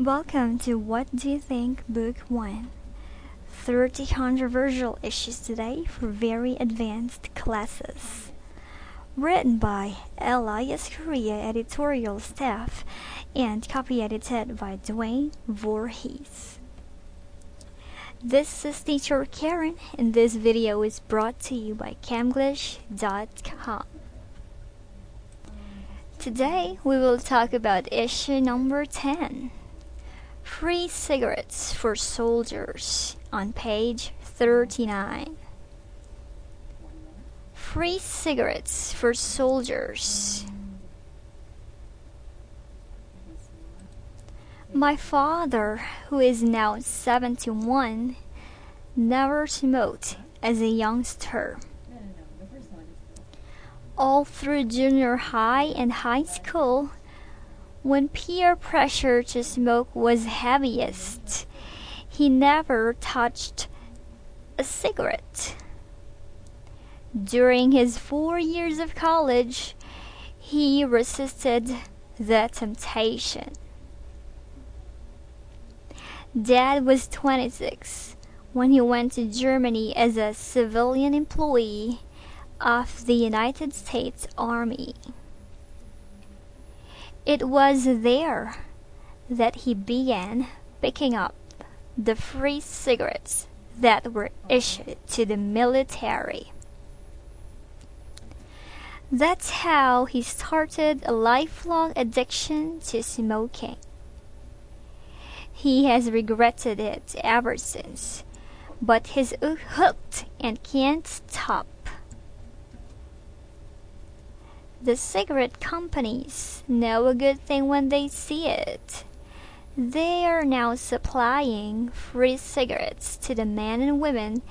Welcome to What Do You Think Book 1. 30 controversial issues today for very advanced classes. Written by Elias Korea editorial staff and copy edited by Dwayne Voorhees. This is teacher Karen and this video is brought to you by Camglish.com. Today we will talk about issue number 10. Free cigarettes for soldiers on page 39. Free cigarettes for soldiers. My father, who is now 71, never smoked as a youngster. All through junior high and high school, when peer pressure to smoke was heaviest, he never touched a cigarette. During his 4 years of college, he resisted the temptation. Dad was 26 when he went to Germany as a civilian employee of the United States Army. It was there that he began picking up the free cigarettes that were issued to the military. That's how he started a lifelong addiction to smoking. He has regretted it ever since, but he's hooked and can't stop. The cigarette companies know a good thing when they see it. They are now supplying free cigarettes to the men and women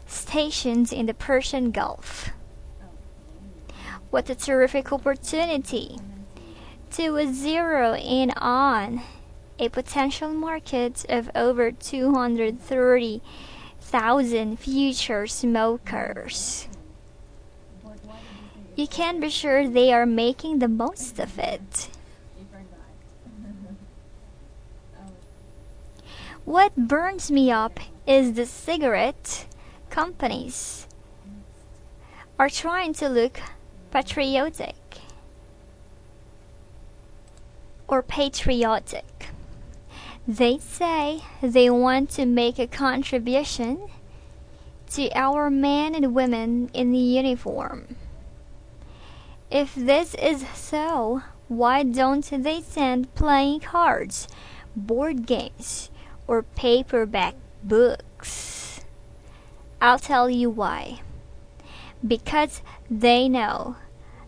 stationed in the Persian Gulf. What a terrific opportunity to zero in on a potential market of over 230,000 future smokers. You can be sure they are making the most of it. What burns me up is the cigarette companies are trying to look patriotic. They say they want to make a contribution to our men and women in the uniform. If this is so, why don't they send playing cards, board games, or paperback books? I'll tell you why. Because they know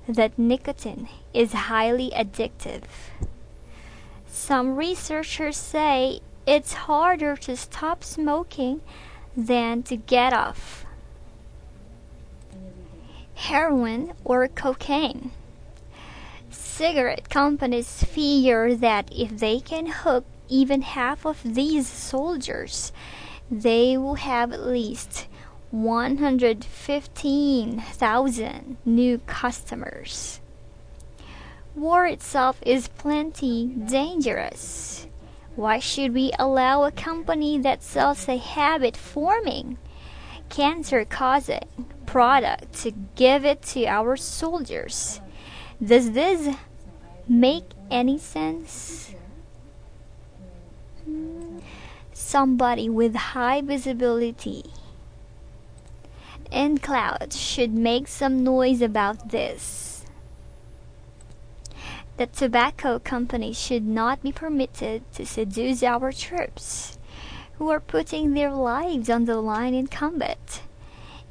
that nicotine is highly addictive. Some researchers say it's harder to stop smoking than to get off heroin or cocaine. Cigarette companies figure that if they can hook even half of these soldiers, they will have at least 115,000 new customers. War itself is plenty dangerous. Why should we allow a company that sells a habit-forming, cancer-causing product to give it to our soldiers? Does this make any sense? Somebody with high visibility and clout should make some noise about this. The tobacco companies should not be permitted to seduce our troops, who are putting their lives on the line in combat,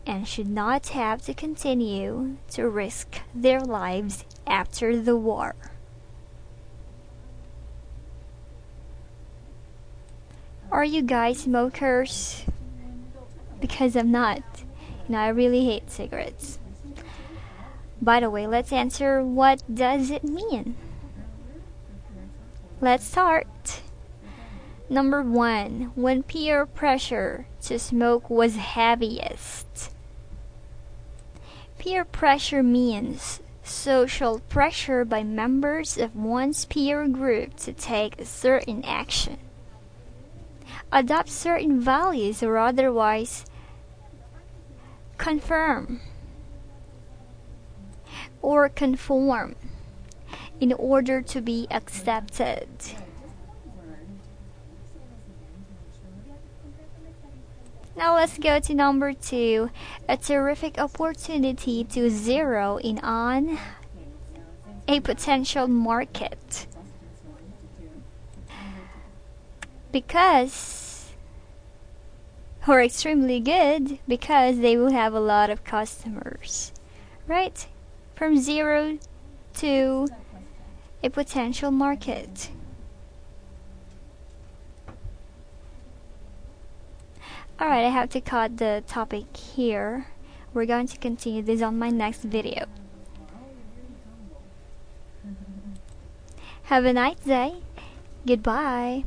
and should not have to continue to risk their lives after the war. Are you guys smokers? Because I'm not. I really hate cigarettes. By the way, let's answer, what does it mean? Let's start. Number 1, when peer pressure to smoke was heaviest. Peer pressure means social pressure by members of one's peer group to take a certain action, adopt certain values, or otherwise confirm or conform in order to be accepted. Now let's go to number 2, a terrific opportunity to zero in on a potential market. Or extremely good, because they will have a lot of customers, right? From zero to a potential market. Alright, I have to cut the topic here. We're going to continue this on my next video. Have a nice day. Goodbye.